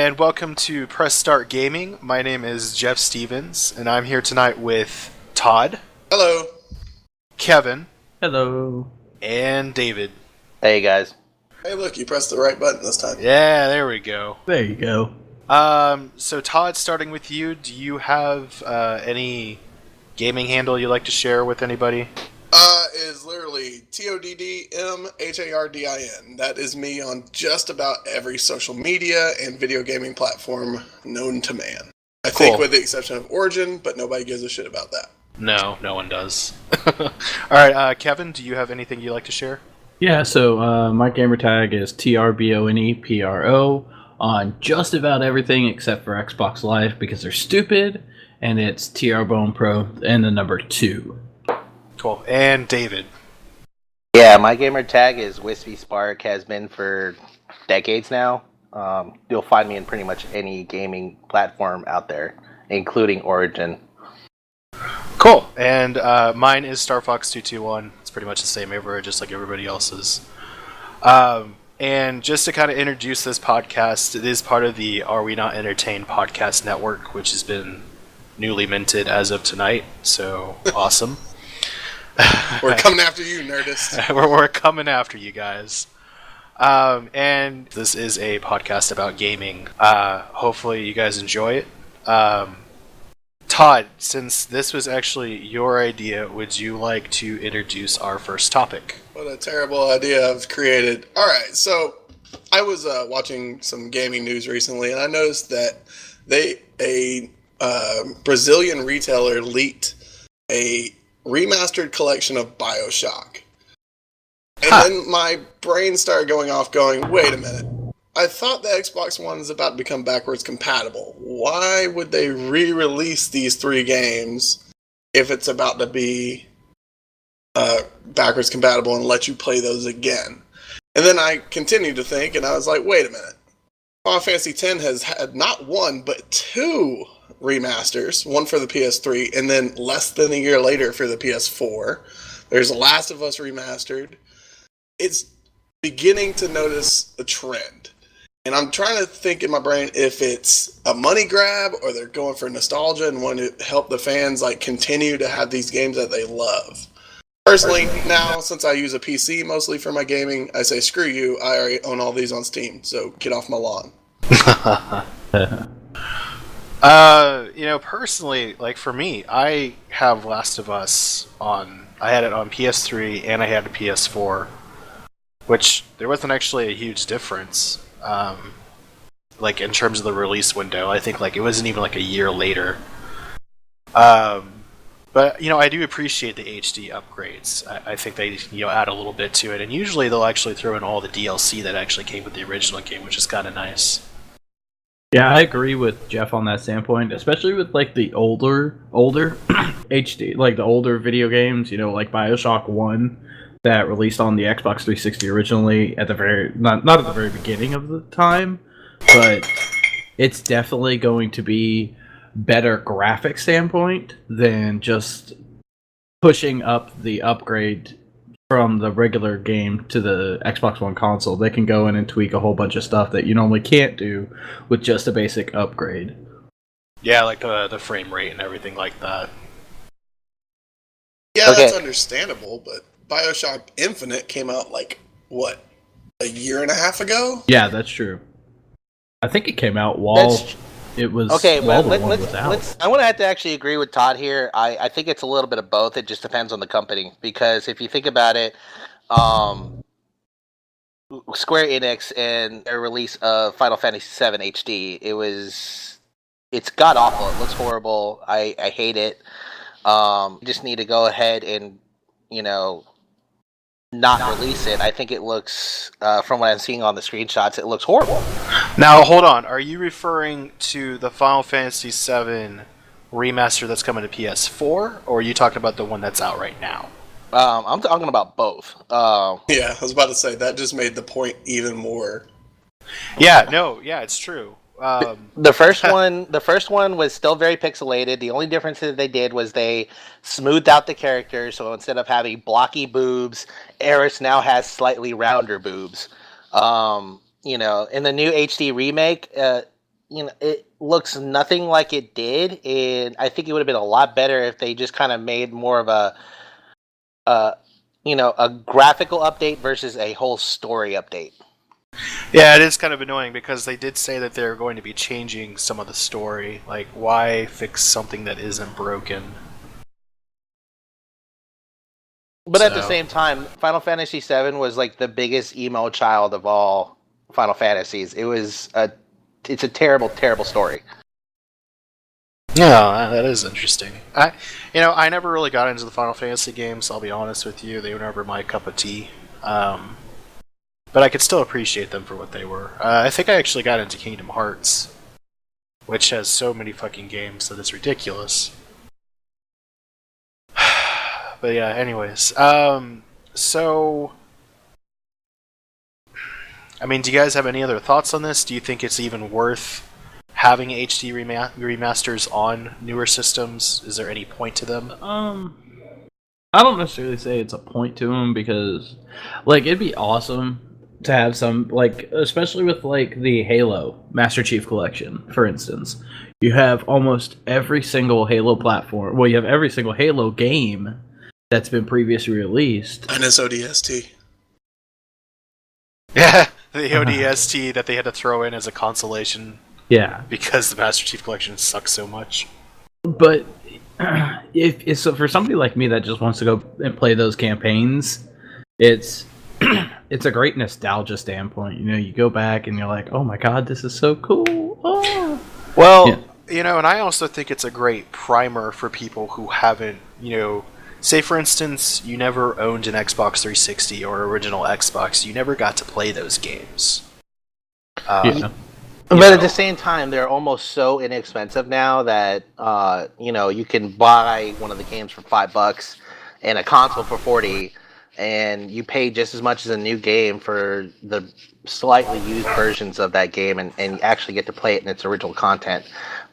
and welcome to Press Start Gaming. My name is Jeff Stevens, and I'm here tonight with Todd. Hello. Kevin. Hello. And David. Hey guys. Hey, look, you pressed the right button this time. Yeah, there we go. There you go. So Todd, starting with you, do you have any gaming handle you'd like to share with anybody? It is literally TODDMHARDIN. That is me on just about every social media and video gaming platform known to man. I think with the exception of Origin, but nobody gives a shit about that. No one does. Alright, Kevin, do you have anything you'd like to share? Yeah, so my gamer tag is TRBONEPRO on just about everything except for Xbox Live because they're stupid, and it's TRBonePro and the number 2. Cool. And David. Yeah, my gamer tag is Wispy Spark, has been for decades now. You'll find me in pretty much any gaming platform out there, including Origin. Cool. And mine is StarFox221. It's pretty much the same everywhere, just like everybody else's. And just to kind of introduce this podcast, it is part of the Are We Not Entertained podcast network, which has been newly minted as of tonight. So awesome. We're coming after you, Nerdist. we're coming after you guys. And this is a podcast about gaming. Hopefully you guys enjoy it. Todd, since this was actually your idea, would you like to introduce our first topic? What a terrible idea I've created. Alright, so I was watching some gaming news recently, and I noticed that a Brazilian retailer leaked a remastered collection of BioShock. And then my brain started going off going, wait a minute. I thought the Xbox One is about to become backwards compatible. Why would they re-release these 3 games if it's about to be backwards compatible and let you play those again? And then I continued to think, and I was like, wait a minute. Final Fantasy X has had not 1, but 2 remasters, one for the PS3, and then less than a year later for the PS4. There's Last of Us remastered. It's beginning to notice a trend. And I'm trying to think in my brain if it's a money grab or they're going for nostalgia and want to help the fans continue to have these games that they love. Personally, now, since I use a PC mostly for my gaming, I say, screw you, I already own all these on Steam, so get off my lawn. Personally, for me, I have Last of Us I had it on PS3 and I had a PS4, which there wasn't actually a huge difference, in terms of the release window. I think, it wasn't even, a year later. But, I do appreciate the HD upgrades. I think they, add a little bit to it, and usually they'll actually throw in all the DLC that actually came with the original game, which is kind of nice. Yeah, I agree with Jeff on that standpoint, especially with the older HD, the older video games, like BioShock 1 that released on the Xbox 360 originally at the very not at the very beginning of the time, but it's definitely going to be better graphic standpoint than just pushing up the upgrade from the regular game to the Xbox One console. They can go in and tweak a whole bunch of stuff that you normally can't do with just a basic upgrade. Yeah, the frame rate and everything like that. Yeah, okay. That's understandable, but BioShock Infinite came out, a year and a half ago? Yeah, that's true. I think it came out while it was... Okay, but I want to have to actually agree with Todd here. I think it's a little bit of both. It just depends on the company. Because if you think about it, Square Enix and their release of Final Fantasy VII HD, it's god-awful. It looks horrible. I hate it. You just need to go ahead and, not release it. I think it looks, from what I'm seeing on the screenshots, it looks horrible. Now, hold on. Are you referring to the Final Fantasy VII remaster that's coming to PS4, or are you talking about the one that's out right now? I'm talking about both. Yeah, I was about to say, that just made the point even more. Yeah, it's true. The first one was still very pixelated. The only difference that they did was they smoothed out the characters, so instead of having blocky boobs, Aerith now has slightly rounder boobs. In the new HD remake, it looks nothing like it did, and I think it would have been a lot better if they just kind of made more of a a graphical update versus a whole story update. Yeah, it is kind of annoying because they did say that they're going to be changing some of the story. Like, why fix something that isn't broken? But at the same time, Final Fantasy VII was like the biggest emo child of all Final Fantasies. It's a terrible, terrible story. Yeah, that is interesting. I never really got into the Final Fantasy games. I'll be honest with you; they were never my cup of tea. But I could still appreciate them for what they were. I think I actually got into Kingdom Hearts, which has so many fucking games that it's ridiculous. But yeah, anyways. So, I mean, do you guys have any other thoughts on this? Do you think it's even worth having HD remasters on newer systems? Is there any point to them? I don't necessarily say it's a point to them because, like, it'd be awesome to have some, like, especially with, like, the Halo Master Chief Collection, for instance. You have almost every single Halo platform. Well, you have every single Halo game that's been previously released. And it's ODST. Yeah, the ODST that they had to throw in as a consolation. Yeah. Because the Master Chief Collection sucks so much. But if it's for somebody like me that just wants to go and play those campaigns, it's a great nostalgia standpoint. You know, you go back and you're like, oh my god, this is so cool. Oh. Well, and I also think it's a great primer for people who haven't, say for instance, you never owned an Xbox 360 or original Xbox, you never got to play those games. But at the same time, they're almost so inexpensive now that you can buy one of the games for $5 and a console for $40, and you pay just as much as a new game for the slightly used versions of that game, and you actually get to play it in its original content.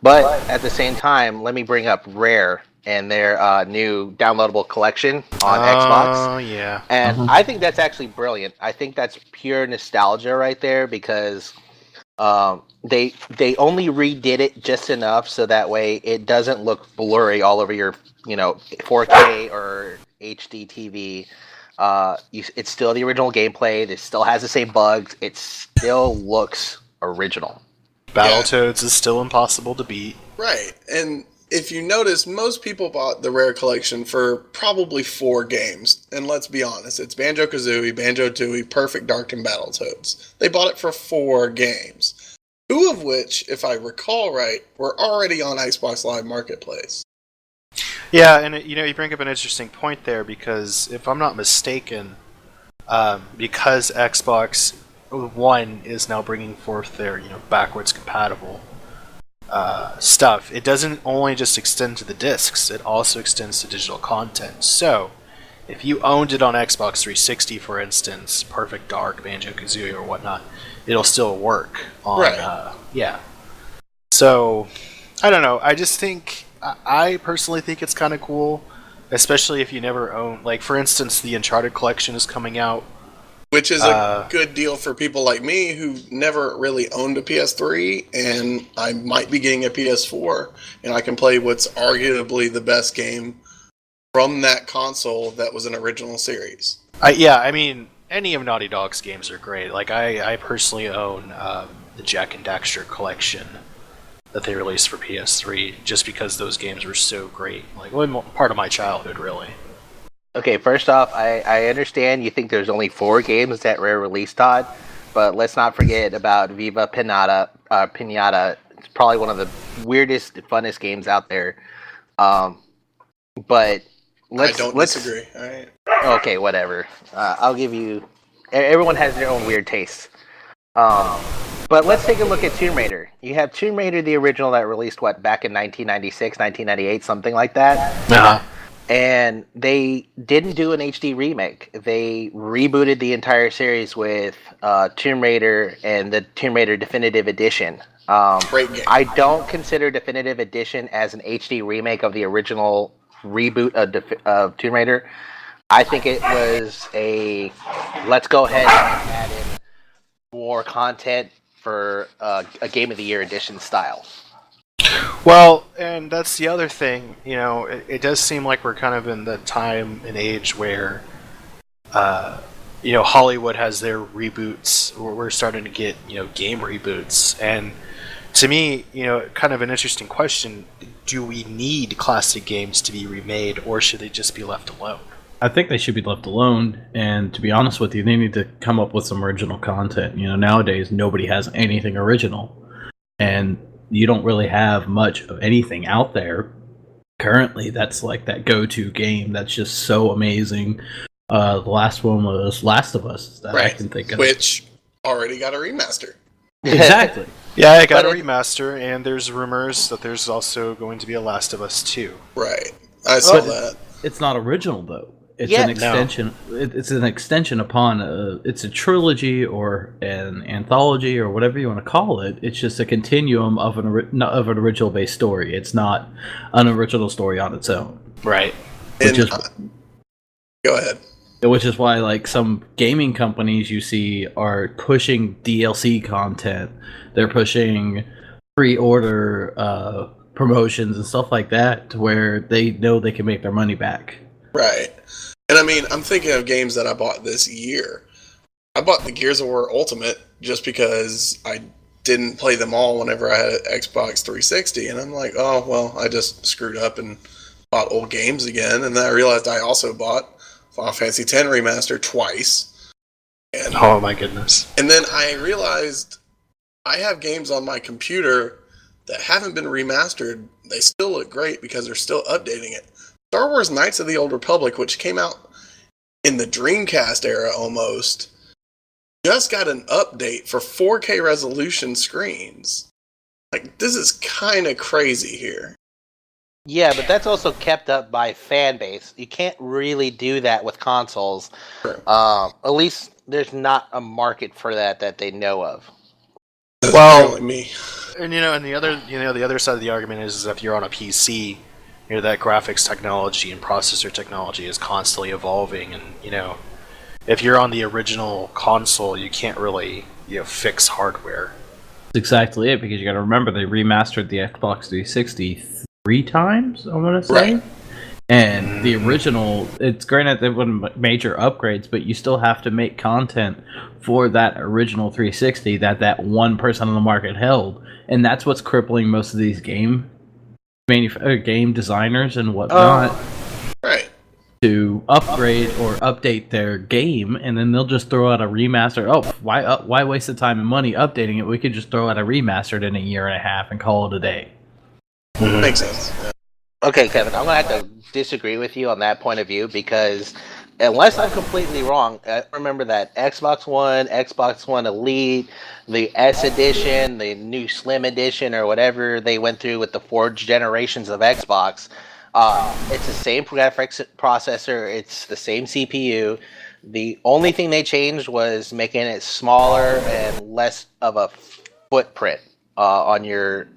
But at the same time, let me bring up Rare and their new downloadable collection on Xbox. Oh, yeah. And I think that's actually brilliant. I think that's pure nostalgia right there because they only redid it just enough so that way it doesn't look blurry all over your 4K or HD TV. It's still the original gameplay. It still has the same bugs. It still looks original. Battletoads is still impossible to beat. Right, and if you notice, most people bought the Rare Collection for probably 4 games. And let's be honest, it's Banjo-Kazooie, Banjo-Tooie, Perfect Dark, and Battletoads. They bought it for 4 games. 2 of which, if I recall right, were already on Xbox Live Marketplace. Yeah, and you bring up an interesting point there because if I'm not mistaken, because Xbox One is now bringing forth their backwards compatible stuff, it doesn't only just extend to the discs; it also extends to digital content. So, if you owned it on Xbox 360, for instance, Perfect Dark, Banjo-Kazooie, or whatnot, it'll still work on. Right. Yeah. So, I don't know. I personally think it's kind of cool, especially if you never own. Like, for instance, the Uncharted collection is coming out. Which is a good deal for people like me who never really owned a PS3, and I might be getting a PS4, and I can play what's arguably the best game from that console that was an original series. I mean, any of Naughty Dog's games are great. Like, I personally own the Jak and Daxter collection that they released for PS3, just because those games were so great. Like, part of my childhood, really. Okay, first off, I understand you think there's only 4 games that Rare released, Todd, but let's not forget about Viva Pinata. It's probably one of the weirdest, funnest games out there. But let's disagree. All right. Okay, whatever. I'll give you. Everyone has their own weird tastes. But let's take a look at Tomb Raider. You have Tomb Raider, the original that released back in 1996, 1998, something like that. Uh-huh. And they didn't do an HD remake. They rebooted the entire series with Tomb Raider and the Tomb Raider Definitive Edition. Great game. I don't consider Definitive Edition as an HD remake of the original reboot of Tomb Raider. I think it was let's go ahead and add in more content for a Game of the Year edition style. Well, and that's the other thing. It does seem like we're kind of in the time and age where, Hollywood has their reboots. We're starting to get, game reboots. And to me, kind of an interesting question: do we need classic games to be remade, or should they just be left alone? I think they should be left alone, and to be honest with you, they need to come up with some original content. Nowadays nobody has anything original, and you don't really have much of anything out there currently that's like that go-to game that's just so amazing. The last one was Last of Us that I can think of. Which already got a remaster. Exactly. Yeah, it got a remaster, and there's rumors that there's also going to be a Last of Us 2. Right. I saw that. It's not original, though. It's Yeah, an extension. It's an extension upon it's a trilogy or an anthology or whatever you want to call it. It's just a continuum of an original based story. It's not an original story on its own. Right. Go ahead. Which is why, like, some gaming companies you see are pushing DLC content. They're pushing pre-order promotions and stuff like that, to where they know they can make their money back. Right. And I mean, I'm thinking of games that I bought this year. I bought the Gears of War Ultimate just because I didn't play them all whenever I had an Xbox 360, and I'm like, oh, well, I just screwed up and bought old games again, and then I realized I also bought Final Fantasy X Remaster twice. And, Oh my goodness. and then I realized I have games on my computer that haven't been remastered. They still look great because they're still updating it. Star Wars Knights of the Old Republic, which came out in the Dreamcast era almost, just got an update for 4K resolution screens. Like, this is kind of crazy here. Yeah, but that's also kept up by fan base. You can't really do that with consoles. Sure. At least there's not a market for that they know of. Well, Apparently me. And and the other side of the argument is if you're on a PC, that graphics technology and processor technology is constantly evolving, and if you're on the original console, you can't really fix hardware. That's exactly it, because you got to remember they remastered the Xbox 360 3 times, I want to say. Right. And the original, it's granted they wouldn't major upgrades, but you still have to make content for that original 360 that 1% on the market held, and that's what's crippling most of these game designers and whatnot Right. to upgrade or update their game, and then they'll just throw out a remaster. Oh, why waste the time and money updating it? We could just throw out a remastered in a year and a half and call it a day. Makes sense. Yeah. Okay, Kevin, I'm going to have to disagree with you on that point of view, because unless I'm completely wrong, I remember that Xbox One Elite, the S Edition, the new Slim Edition, or whatever they went through with the 4 generations of Xbox, it's the same graphics processor, it's the same CPU. The only thing they changed was making it smaller and less of a footprint on your,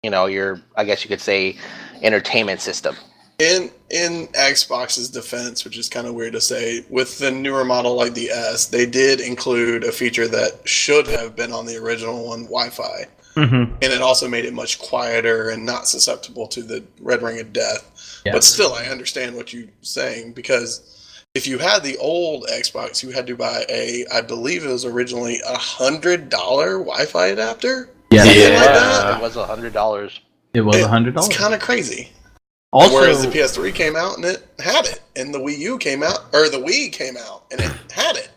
I guess you could say, entertainment system. In Xbox's defense, which is kind of weird to say, with the newer model like the S, they did include a feature that should have been on the original one, Wi-Fi. Mm-hmm. And it also made it much quieter and not susceptible to the red ring of death. Yeah. But still, I understand what you're saying, because if you had the old Xbox, you had to buy I believe it was originally $100 Wi-Fi adapter? Yeah. Something like that? It was $100. It was $100. It's kind of crazy. Also, Whereas the PS3 came out and it had it, and the Wii U came out, or the Wii came out and it had it.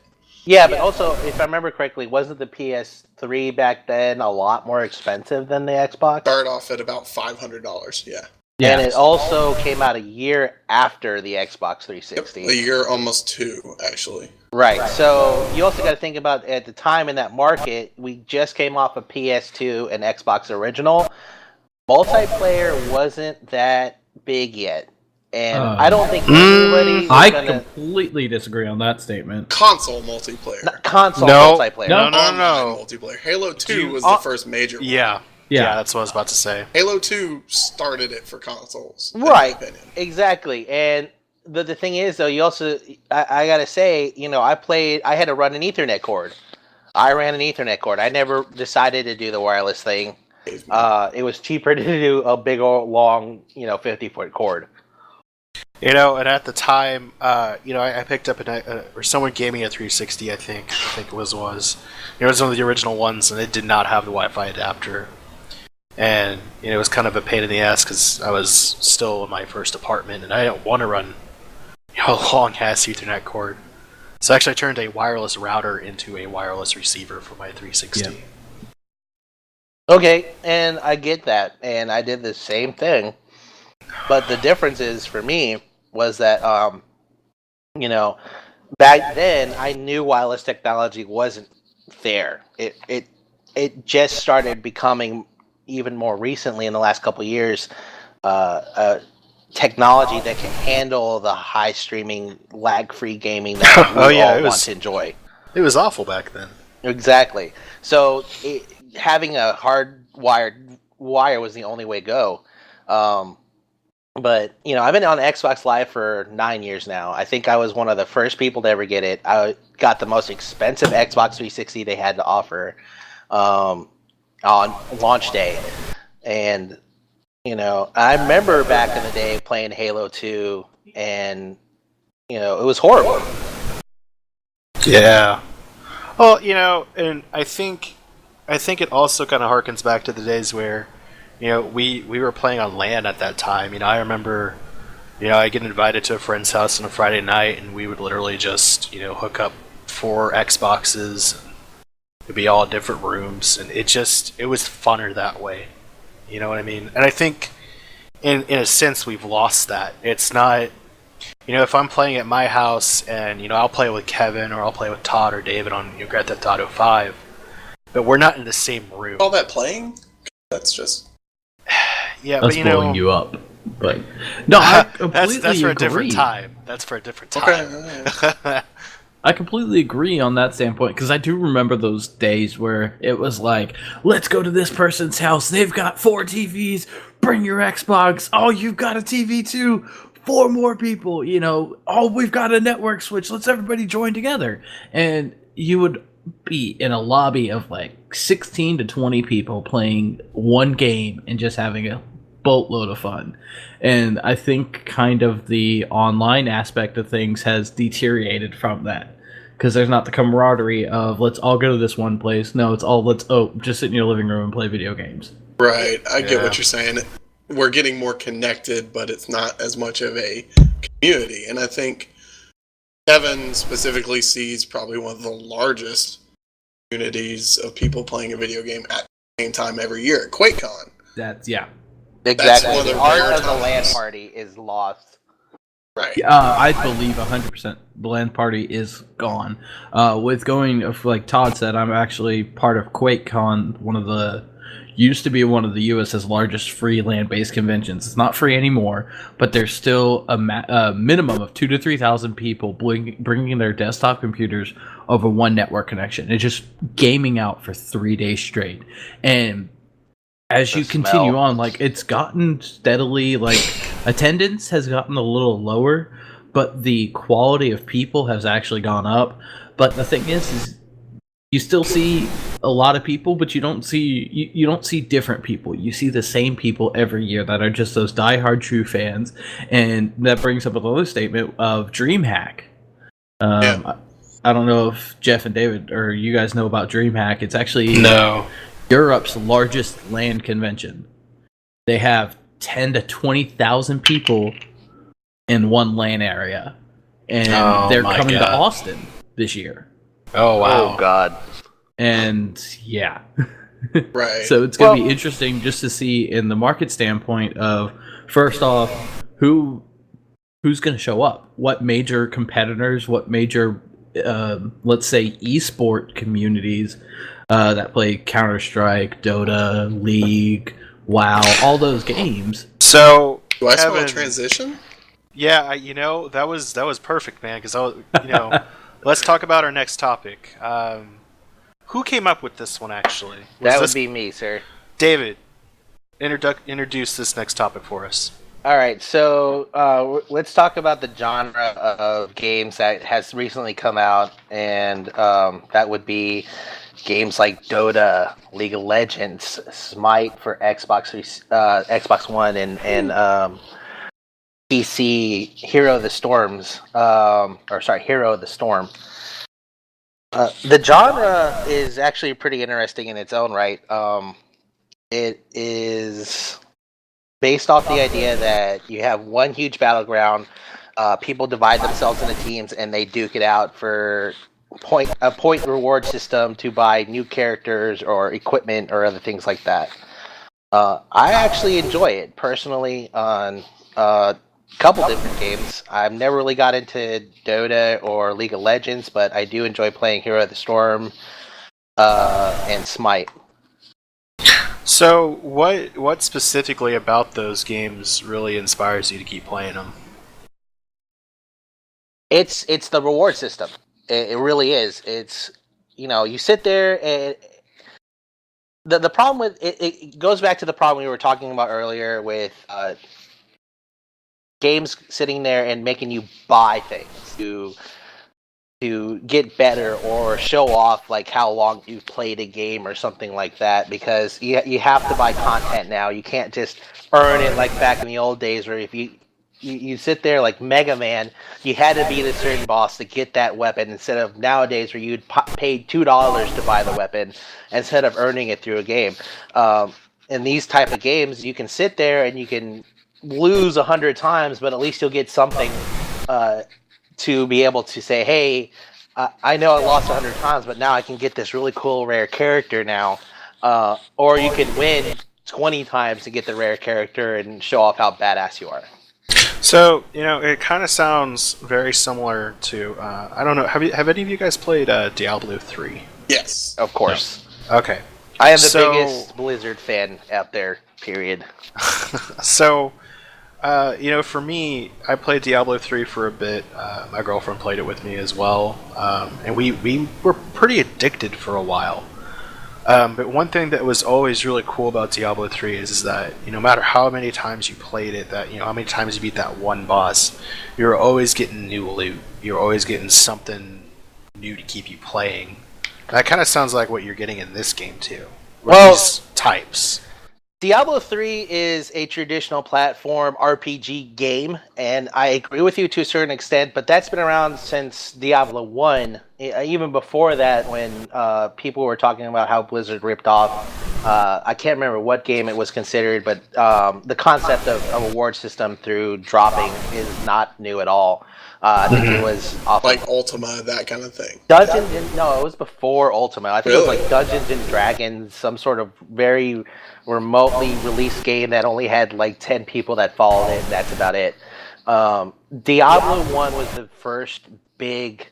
Yeah, but also, if I remember correctly, wasn't the PS3 back then a lot more expensive than the Xbox? Started off at about $500. Yeah. yeah, And it also came out a year after the Xbox Yep. 360. A year, almost 2, actually. Right. So you also got to think about, at the time in that market, we just came off of PS2 and Xbox Original. Multiplayer wasn't that big yet. And I don't think anybody I was gonna... completely disagree on that statement. Console multiplayer. Not console No. multiplayer. No. Online multiplayer. Halo 2 was the first major one. Yeah, that's what I was about to say. Halo 2 started it for consoles. in my Right. opinion. Exactly. And the thing is, though, you also, I gotta say, I had to run an Ethernet cord I ran an Ethernet cord. I never decided to do the wireless thing. It was cheaper to do a big old long, 50-foot cord. And at the time, I picked up or someone gave me a 360. I think it was. It was one of the original ones, and it did not have the Wi-Fi adapter. And it was kind of a pain in the ass because I was still in my first apartment, and I didn't want to run a long ass Ethernet cord. So actually, I turned a wireless router into a wireless receiver for my 360. Yeah. Okay, and I get that, and I did the same thing. But the difference is, for me, was that, back then, I knew wireless technology wasn't there. It just started becoming, even more recently in the last couple of years, technology that can handle the high streaming, lag-free gaming that we all want to enjoy. It was awful back then. Exactly. So having a hard-wired wire was the only way to go. But, I've been on Xbox Live for 9 years now. I think I was one of the first people to ever get it. I got the most expensive Xbox 360 they had to offer on launch day. And, I remember back in the day playing Halo 2, and, it was horrible. Yeah. Well, and I think it also kind of harkens back to the days where, we were playing on LAN at that time. I remember, I get invited to a friend's house on a Friday night, and we would literally just, hook up 4 Xboxes. It'd be all different rooms, and it was funner that way. You know what I mean? And I think, in a sense, we've lost that. It's not, if I'm playing at my house, and, I'll play with Kevin, or I'll play with Todd or David on Grand Theft Auto 5, but we're not in the same room. All that playing? That's just... Yeah, That's but blowing you up. But no, I completely that's for agree. a different time. That's for a different time. Okay. I completely agree on that standpoint, because I do remember those days where it was like, let's go to this person's house. They've got 4 TVs. Bring your Xbox. Oh, you've got a TV too. 4 more people. Oh, we've got a network switch. Let's everybody join together. And you would be in a lobby of like 16 to 20 people playing one game and just having a boatload of fun. And I think kind of the online aspect of things has deteriorated from that, because there's not the camaraderie of let's all go to this one place. No, it's all just sit in your living room and play video games. Right, I get what you're saying. We're getting more connected, but it's not as much of a community. And I think Kevin specifically sees probably one of the largest communities of people playing a video game at the same time every year at QuakeCon. Exactly. One of The art of the LAN party is lost. Right. I believe 100% the LAN party is gone. With going, like Todd said, I'm actually part of QuakeCon, used to be one of the US's largest free LAN-based conventions. It's not free anymore, but there's still a minimum of 2,000 to 3,000 people bringing their desktop computers over one network connection. It's just gaming out for 3 days straight. And as you continue on, it's gotten steadily, attendance has gotten a little lower, but the quality of people has actually gone up. But the thing is you still see a lot of people, but you don't see different people. You see the same people every year that are just those diehard true fans. And that brings up another statement of DreamHack. I don't know if Jeff and David or you guys know about DreamHack. It's actually Europe's largest LAN convention. They have 10 to 20,000 people in one LAN area, and they're coming to Austin this year. Oh wow! Oh god! And yeah, right. So it's going to be interesting just to see in the market standpoint of, first off, who's going to show up, what major competitors, what major let's say esport communities that play Counter-Strike, Dota, League, WoW, all those games. So, do I smell a transition? Yeah, that was perfect, man. Because let's talk about our next topic. Who came up with this one, actually? That would be me, sir. David, introduce this next topic for us. All right, so let's talk about the genre of games that has recently come out, and that would be games like Dota, League of Legends, Smite for Xbox One, and PC, Hero of the Storms, Hero of the Storm. The genre is actually pretty interesting in its own right. It is based off the idea that you have one huge battleground. People divide themselves into teams and they duke it out for a point reward system to buy new characters or equipment or other things like that. I actually enjoy it personally on a couple different games. I've never really got into Dota or League of Legends, but I do enjoy playing Hero of the Storm and Smite. So, what specifically about those games really inspires you to keep playing them? It's the reward system. It really is. It's, you sit there and the problem with it goes back to the problem we were talking about earlier with games sitting there and making you buy things to get better or show off like how long you've played a game or something like that, because you have to buy content now. You can't just earn it like back in the old days where if you sit there like Mega Man, you had to beat a certain boss to get that weapon, instead of nowadays where you'd pay $2 to buy the weapon instead of earning it through a game. In these type of games, you can sit there and you can lose 100 times, but at least you'll get something to be able to say, hey, I know I lost 100 times, but now I can get this really cool rare character now. Or you can win 20 times to get the rare character and show off how badass you are. So, it kind of sounds very similar to, I don't know, have any of you guys played Diablo 3? Yes. Of course. No. Okay. I am the biggest Blizzard fan out there, period. So, for me, I played Diablo 3 for a bit. My girlfriend played it with me as well. And we were pretty addicted for a while. But one thing that was always really cool about Diablo 3 is that, no matter how many times you played it, that how many times you beat that one boss, you're always getting new loot. You're always getting something new to keep you playing. And that kind of sounds like what you're getting in this game too. These types. Diablo 3 is a traditional platform RPG game, and I agree with you to a certain extent, but that's been around since Diablo 1. Even before that, when people were talking about how Blizzard ripped off, I can't remember what game it was considered, but the concept of a reward system through dropping is not new at all. I think it was off like Ultima, that kind of thing. No, it was before Ultima. I think Really? It was like Dungeons and Dragons, some sort of very remotely released game that only had like 10 people that followed it, and that's about it. Diablo 1 was the first big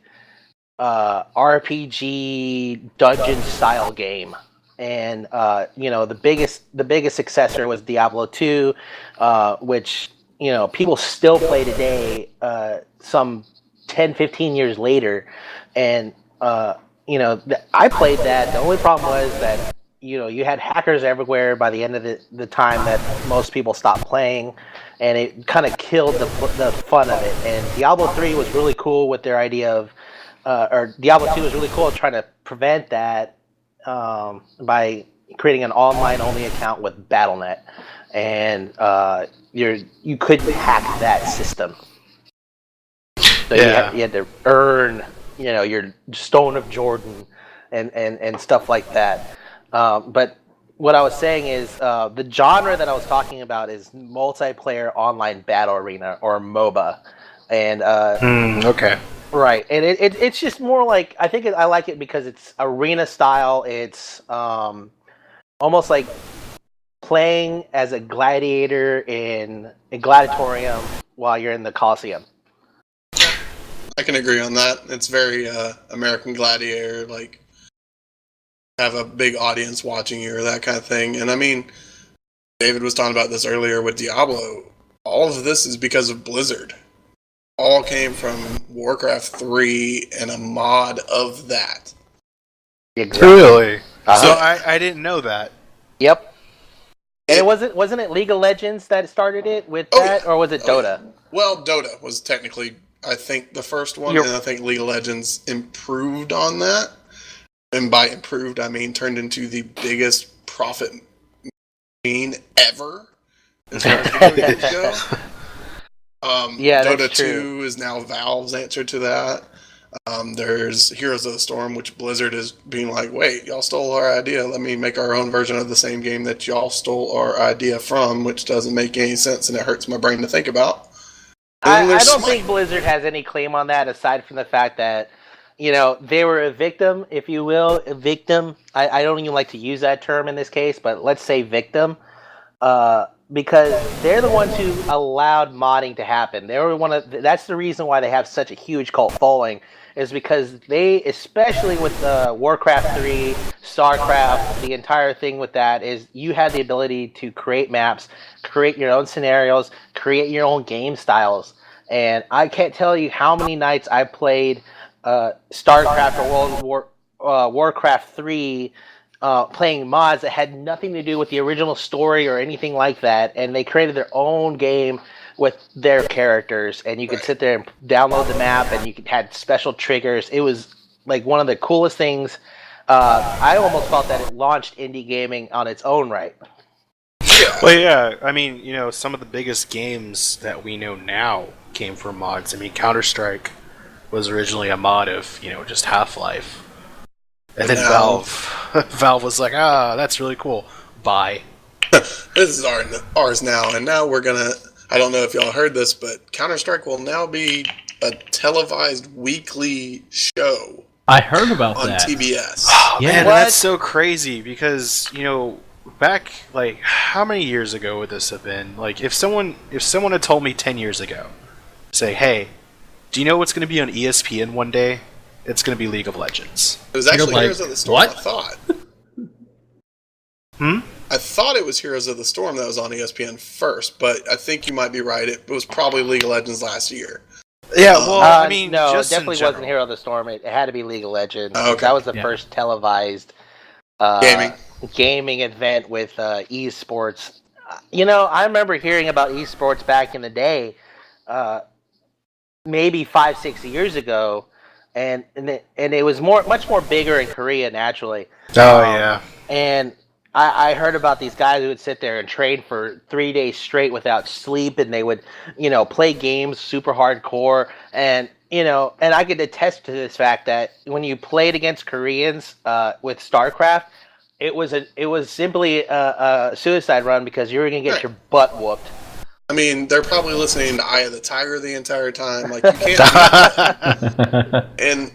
RPG dungeon style game. And the biggest successor was Diablo 2, which people still play today, some 10, 15 years later. And, I played that. The only problem was that, you had hackers everywhere by the end of the time that most people stopped playing. And it kind of killed the fun of it. And Diablo 3 was really cool with their idea of, or Diablo 2 was really cool at trying to prevent that by creating an online-only account with Battle.net. And you couldn't hack that system. So you had to earn, your Stone of Jordan and stuff like that. But what I was saying is the genre that I was talking about is multiplayer online battle arena, or MOBA. And okay. Right, and it's just more like, I like it because it's arena style. It's almost like playing as a gladiator in a gladiatorium while you're in the Colosseum. I can agree on that. It's very American Gladiator, like have a big audience watching you or that kind of thing. And I mean, David was talking about this earlier with Diablo. All of this is because of Blizzard. All came from Warcraft 3 and a mod of that. Exactly. Really? Uh-huh. So I didn't know that. Yep. And it wasn't it League of Legends that started it with that, or was it Dota? Well, Dota was technically, I think, the first one, and I think League of Legends improved on that. and by improved I mean turned into the biggest profit machine ever as far as video games go. Yeah, Dota that's 2 true. is now Valve's answer to that. There's Heroes of the Storm, which Blizzard is being like, wait, y'all stole our idea. Let me make our own version of the same game that y'all stole our idea from, which doesn't make any sense and it hurts my brain to think about. I don't think Blizzard has any claim on that aside from the fact that, they were a victim, if you will. A victim. I don't even like to use that term in this case, but let's say victim. Because they're the ones who allowed modding to happen. They were that's the reason why they have such a huge cult following, is because they, especially with Warcraft 3, StarCraft, the entire thing with that is you had the ability to create maps, create your own scenarios, create your own game styles. And I can't tell you how many nights I played StarCraft or Warcraft 3 playing mods that had nothing to do with the original story or anything like that, and they created their own game with their characters, and you could sit there and download the map, and you had special triggers. It was like one of the coolest things. I almost felt that it launched indie gaming on its own right. Well, yeah, I mean, some of the biggest games that we know now came from mods. I mean, Counter-Strike was originally a mod of, just Half-Life. And then Valve was like, that's really cool. Bye. This is ours now, and now we're gonna. I don't know if y'all heard this, but Counter-Strike will now be a televised weekly show. I heard about on that. TBS. Oh, Yeah. man, What? that's so crazy because back how many years ago would this have been? Like if someone had told me 10 years ago, say, hey, do you know what's going to be on ESPN one day? It's going to be League of Legends. It was actually like, Heroes of the Storm, what? I thought. I thought it was Heroes of the Storm that was on ESPN first, but I think you might be right. It was probably League of Legends last year. Yeah, well, I mean, no, it just definitely in general. wasn't Hero of the Storm. It had to be League of Legends. Oh, okay. That was the Yeah. first televised gaming event with esports. I remember hearing about esports back in the day, maybe 5-6 years ago, and it was much more bigger in Korea naturally. Oh, yeah. And I heard about these guys who would sit there and train for 3 days straight without sleep, and they would, play games super hardcore, and I could attest to this fact that when you played against Koreans with StarCraft, it was simply a suicide run because you were gonna get your butt whooped. I mean, they're probably listening to Eye of the Tiger the entire time. Like, you can't do that. And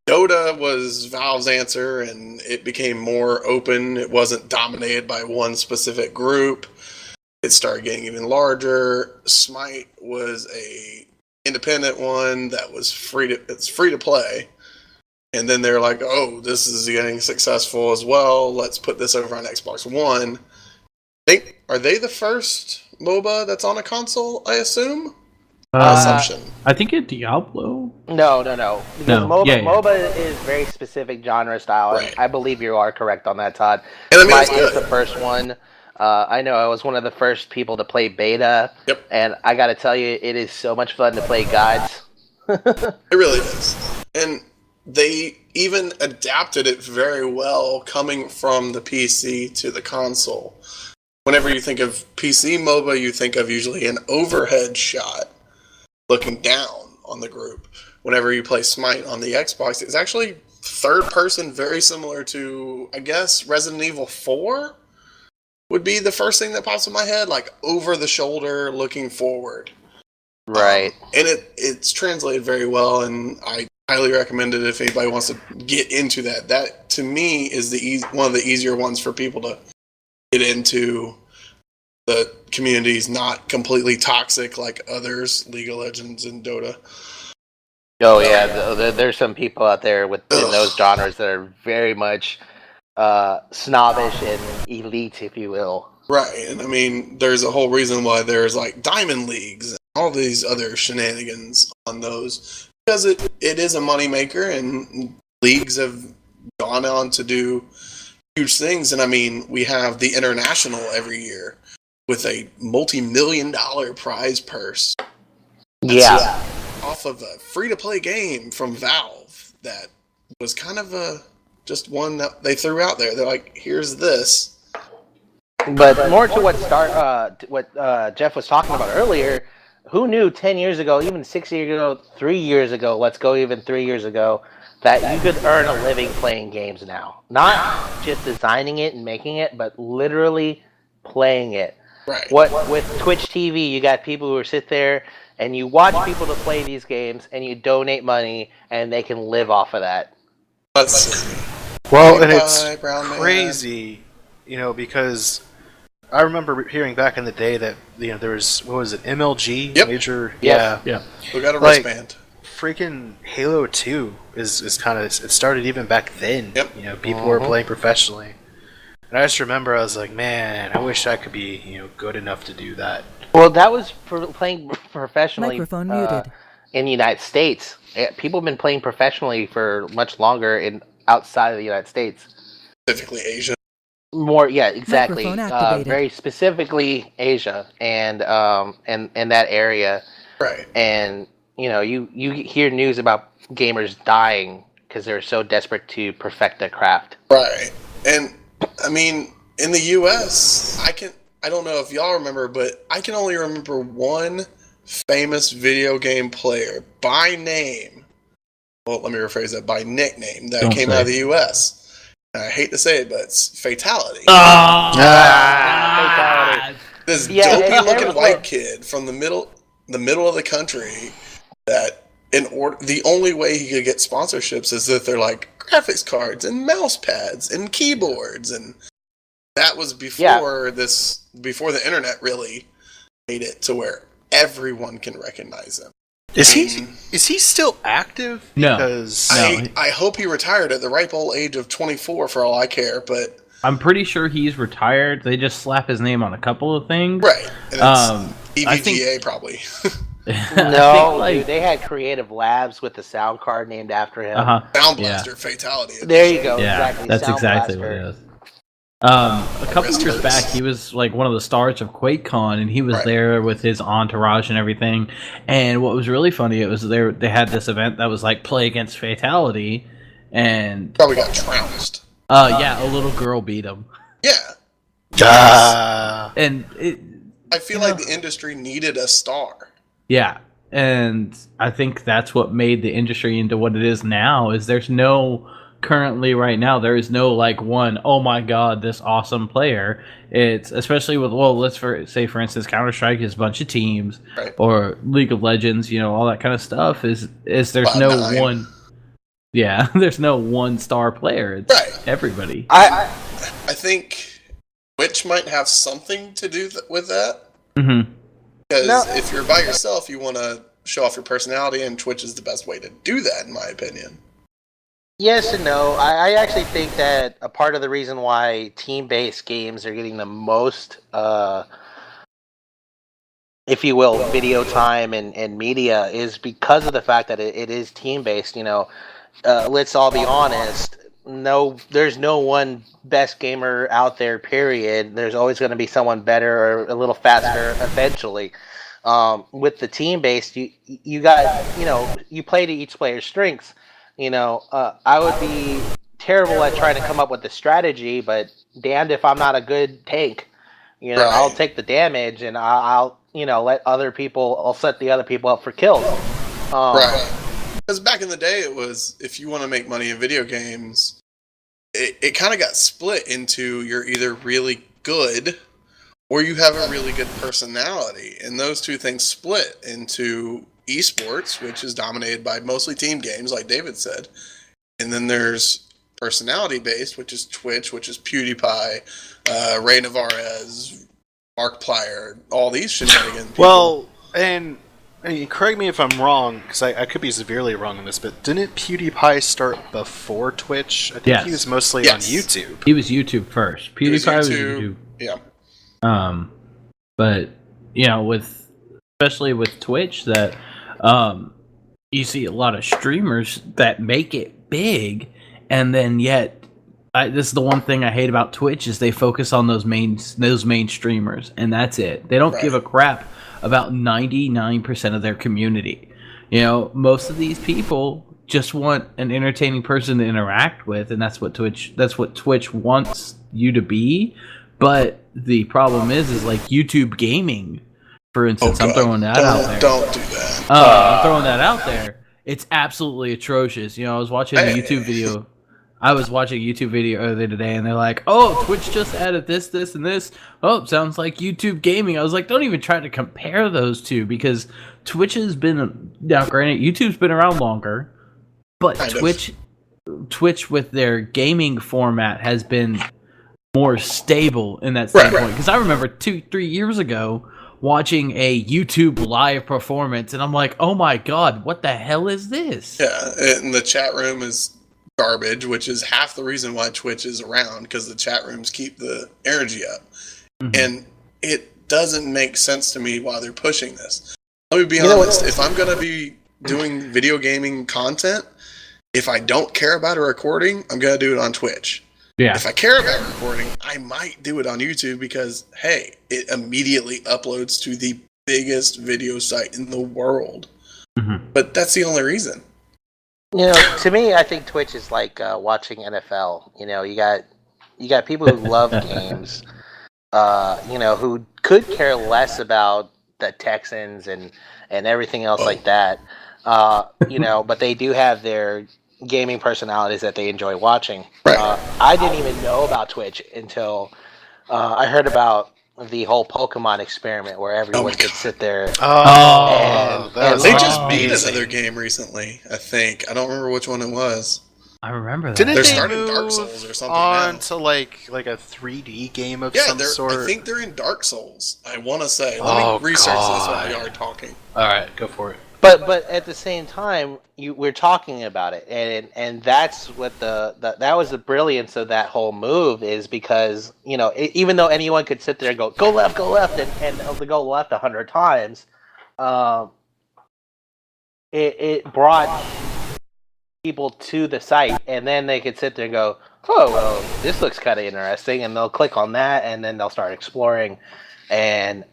Dota was Valve's answer, and it became more open. It wasn't dominated by one specific group. It started getting even larger. Smite was a independent one that was free to play. And then they're like, oh, this is getting successful as well. Let's put this over on Xbox One. Are they the first MOBA that's on a console, I assume? Assumption. I think it's Diablo. No. Because No, MOBA, yeah. MOBA is very specific genre style. Right. I believe you are correct on that, Todd. And I mean, Smite it's good. is the first one. I know I was one of the first people to play beta. Yep. And I got to tell you, it is so much fun to play guides. It really is. And they even adapted it very well coming from the PC to the console. Whenever you think of PC MOBA, you think of usually an overhead shot looking down on the group. Whenever you play Smite on the Xbox, it's actually third person, very similar to, I guess, Resident Evil 4 would be the first thing that pops in my head, like over the shoulder looking forward. Right. And it's translated very well, and I highly recommend it if anybody wants to get into that. That, to me, is one of the easier ones for people to get into. The community's not completely toxic like others, League of Legends and Dota. Oh yeah, there's some people out there in those genres that are very much snobbish and elite, if you will. Right, and I mean, there's a whole reason why there's like Diamond Leagues and all these other shenanigans on those. Because it is a moneymaker, and leagues have gone on to do huge things. And I mean, we have the International every year with a multi-million-dollar prize purse. Yeah. Off of a free-to-play game from Valve that was kind of just one that they threw out there. They're like, here's this. But more to what Jeff was talking about earlier, who knew 10 years ago, even 6 years ago, 3 years ago, let's go even 3 years ago, that you could earn a living playing games now. Not just designing it and making it, but literally playing it. Right. What with Twitch TV, you got people who sit there and you watch people to play these games and you donate money and they can live off of that. Let's see. Well, and it's Bye, Brown Man. crazy, because I remember hearing back in the day that there was, what was it, MLG, Yep. major, Yes. Yeah. We got a Like- wristband. freaking Halo 2 is kind of, it started even back then. Yep. People were playing professionally. And I just remember I was like, man, I wish I could be, good enough to do that. Well, that was for playing professionally Microphone muted. in the United States. People have been playing professionally for much longer outside of the United States. Specifically Asia. More, yeah, exactly. Microphone activated. Very specifically Asia and that area. Right. And you hear news about gamers dying because they're so desperate to perfect their craft. Right. And I mean, in the US, I don't know if y'all remember, but I can only remember one famous video game player by name. Well, let me rephrase that, by nickname that Don't came say out of the US. And I hate to say it, but it's Fatality. Fatality. This Yeah, dopey and looking everyone- white kid from the middle of the country that the only way he could get sponsorships is if they're like graphics cards and mouse pads and keyboards, and that was before before the internet really made it to where everyone can recognize him. Is he still active? No. Because No. I hope he retired at the ripe old age of 24 for all I care, but I'm pretty sure he's retired. They just slap his name on a couple of things. right. And it's I think- EVGA probably. No, like, dude, they had Creative Labs with the sound card named after him. Sound Yeah. Blaster Fatality. There you go. Yeah, exactly. that's Sound exactly Blaster. what it is. A couple Rest years hurts. back, he was like one of the stars of QuakeCon, and he was Right. there with his entourage and everything. And what was really funny, it was they had this event that was like play against Fatality, and Probably got trounced. yeah, a little girl beat him, Yeah. and it, I feel like the industry needed a star. yeah, and I think that's what made the industry into what it is now. Is there's no currently right now there is no like one, oh my god, this awesome player. It's especially with, well, say for instance Counter-Strike is a bunch of teams, Right. or League of Legends, all that kind of stuff. Is there's About no 9. one, yeah, there's no one star player. It's Right. everybody. I think Twitch might have something to do with that. Hmm. Because No. if you're by yourself, you want to show off your personality, and Twitch is the best way to do that, in my opinion. Yes and no. I actually think that a part of the reason why team-based games are getting the most, if you will, video time and media is because of the fact that it is team-based. Let's all be honest. No, there's no one best gamer out there. Period. There's always going to be someone better or a little faster eventually. With the team-based, you got you play to each player's strengths. I would be terrible at trying to come up with the strategy, but damned if I'm not a good tank. Right. I'll take the damage and I'll I'll set the other people up for kills. Right. Because back in the day, it was, if you want to make money in video games, it kind of got split into you're either really good or you have a really good personality. And those two things split into esports, which is dominated by mostly team games, like David said. And then there's personality-based, which is Twitch, which is PewDiePie, Ray Navarez, Markiplier, all these shenanigans. people. Well, and correct me if I'm wrong, because I could be severely wrong on this, but didn't PewDiePie start before Twitch? I think Yes. he was mostly Yes. on YouTube. He was YouTube first. It was PewDiePie was YouTube. YouTube. Yeah. But especially with Twitch, that you see a lot of streamers that make it big, and then yet this is the one thing I hate about Twitch is they focus on those main streamers, and that's it. They don't give a crap about 99% of their community. Most of these people just want an entertaining person to interact with, and that's what Twitch wants you to be. But the problem is like YouTube gaming, for instance. I'm throwing that out there. Don't do that. I'm throwing that out there. It's absolutely atrocious. I was watching a YouTube video. I was watching a YouTube video earlier today, and they're like, "Oh, Twitch just added this, this, and this. Oh, it sounds like YouTube gaming." I was like, "Don't even try to compare those two, because Twitch has been, now granted, YouTube's been around longer, but Twitch with their gaming format has been more stable in that standpoint." Because I remember 2-3 years ago watching a YouTube live performance, and I'm like, "Oh my god, what the hell is this?" Yeah, and the chat room is garbage, which is half the reason why Twitch is around, because the chat rooms keep the energy up. And it doesn't make sense to me why they're pushing this. Let me be honest, if I'm going to be doing video gaming content, if I don't care about a recording, I'm going to do it on Twitch. Yeah. If I care about recording, I might do it on YouTube because, hey, it immediately uploads to the biggest video site in the world. But that's the only reason. To me, I think Twitch is like watching NFL. You got people who love games, who could care less about the Texans and everything else like that. But they do have their gaming personalities that they enjoy watching. I didn't even know about Twitch until I heard about the whole Pokemon experiment where everyone could sit there. They just beat another game recently, I think. I don't remember which one it was. I remember that. Didn't they're they starting move Dark Souls or something on now. to like a 3D game of some sort? I think they're in Dark Souls. I want to say. Let me research this while we are talking. All right, go for it. But at the same time, we're talking about it, and that's what that was the brilliance of that whole move, is because even though anyone could sit there and go left, and go left 100 times, it brought people to the site, and then they could sit there and go, "Oh, well, this looks kind of interesting," and they'll click on that, and then they'll start exploring. And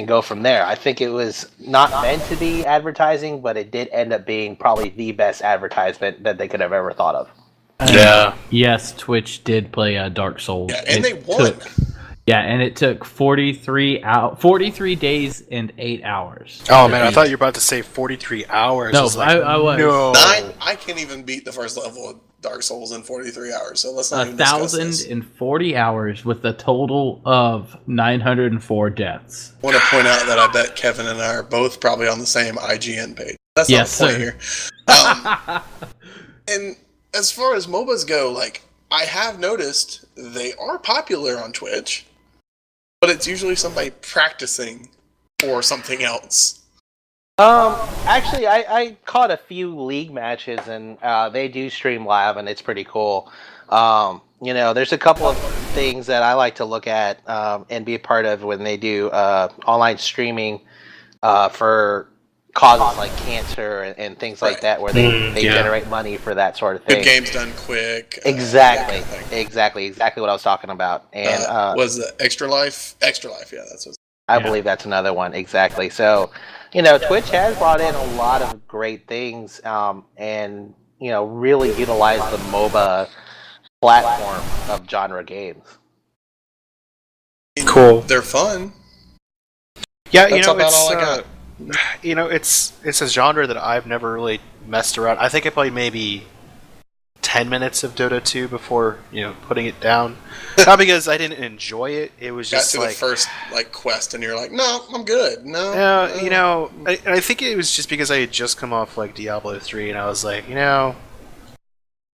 go from there. I think it was not meant to be advertising, but it did end up being probably the best advertisement that they could have ever thought of. Yes, Twitch did play Dark Souls. Yeah, and they won. And it took 43 days and 8 hours. Oh man, I thought you were about to say 43 hours. No, I was. No. I can't even beat the first level of Dark Souls in 43 hours, so let's not even discuss this. 1,040 hours with a total of 904 deaths. I want to point out that I bet Kevin and I are both probably on the same IGN page. That's not the point here. And as far as MOBAs go, I have noticed they are popular on Twitch, but it's usually somebody practicing for something else. Actually, I caught a few league matches, and they do stream live, and it's pretty cool. There's a couple of things that I like to look at and be a part of when they do online streaming for causes like cancer and things like that, where they generate money for that sort of thing. Good games done quick. Exactly what I was talking about. And was the Extra Life? Extra Life, yeah, that's what. I believe that's another one, exactly. So, Twitch has brought in a lot of great things, and really utilized the MOBA platform of genre games. Cool. They're fun. Yeah, That's about all I got. It's a genre that I've never really messed around. I think I played maybe 10 minutes of Dota 2 before putting it down. Not because I didn't enjoy it. It was just got to the first quest and you're like, no, I'm good. I think it was just because I had just come off Diablo 3 and I was like, I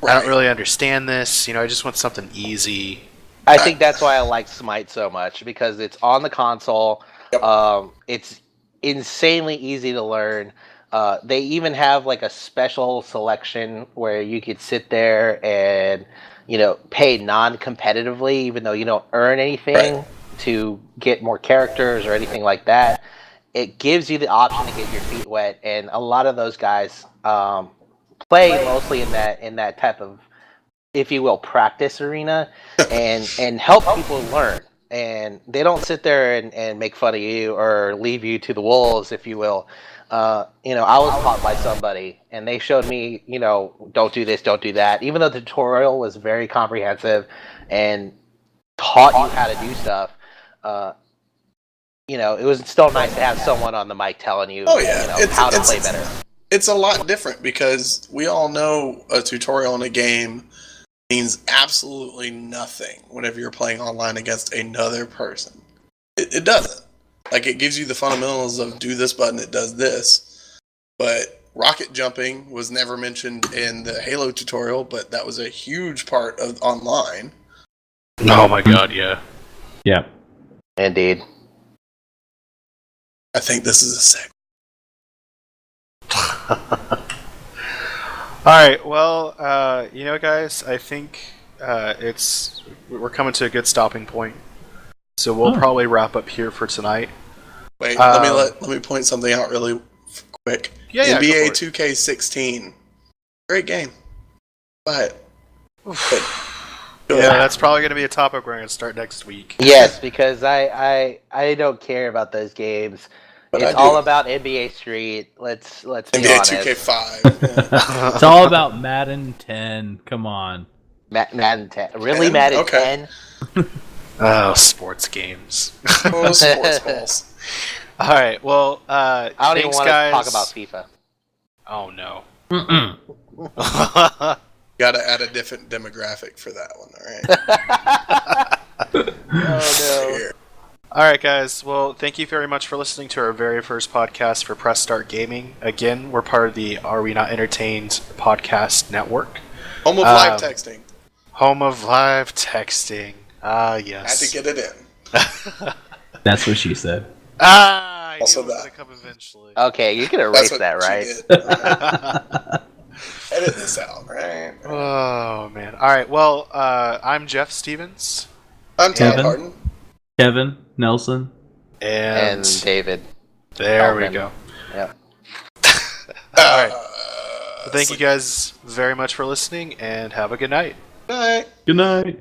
don't really understand this. I just want something easy. I think that's why I like Smite so much, because it's on the console. Yep. It's insanely easy to learn. They even have a special selection where you could sit there and pay non-competitively, even though you don't earn anything to get more characters or anything like that. It gives you the option to get your feet wet, and a lot of those guys play mostly in that type of, if you will, practice arena and help people learn. And they don't sit there and make fun of you or leave you to the wolves, if you will. I was taught by somebody, and they showed me, don't do this, don't do that. Even though the tutorial was very comprehensive and taught you how to do stuff, it was still nice to have someone on the mic telling you, Oh yeah, how to play better. It's a lot different because we all know a tutorial in a game means absolutely nothing whenever you're playing online against another person. It doesn't. Like, it gives you the fundamentals of do this button, it does this. But rocket jumping was never mentioned in the Halo tutorial, but that was a huge part of online. Oh my god, yeah. Yeah. Indeed. I think this is a sec. Alright, well, guys, I think we're coming to a good stopping point. So we'll probably wrap up here for tonight. Wait, let me point something out really quick. Yeah, NBA 2K16. Great game. Buy it. That's probably going to be a topic we're going to start next week. Yes, because I don't care about those games. But it's all about NBA Street. Let's be NBA honest. 2K5. Yeah. It's all about Madden 10. Come on. Madden 10. Really, Madden 10? Oh, sports games. Oh, sports balls. All right. Well, I don't even want to talk about FIFA. Oh no. Got to add a different demographic for that one. All right. Oh no. Here. All right, guys. Well, thank you very much for listening to our very first podcast for Press Start Gaming. Again, we're part of the Are We Not Entertained podcast network. Home of live texting. Home of live texting. Ah, yes. Had to get it in. That's what she said. I Also knew it was that. gonna come eventually. Okay, you can erase that, right? Edit this out, right? Oh man. All right. Well, I'm Jeff Stevens. I'm Todd Kevin? Harden. Kevin, Nelson. And David. there we go. Yep. All right. Well, thank you guys very much for listening, and have a good night. Night. Good night.